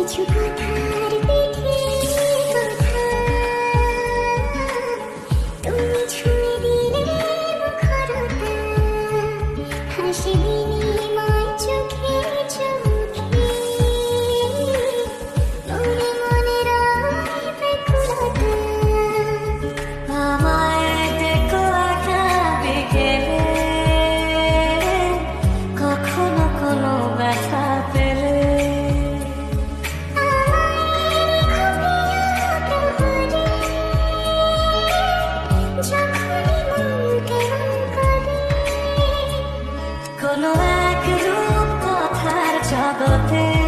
কিছু কথার পিঠে কথা তুমি ছুঁয়ে দিলে মুখরতা হাসি বিনিময় চোখে চোখে মনে মনে রয় ব্যাকুলতা আমায় দেখো একা বিকেলে কখনো কোনো ব্যথা পেলে কোনো এক রূপ কথার জগতে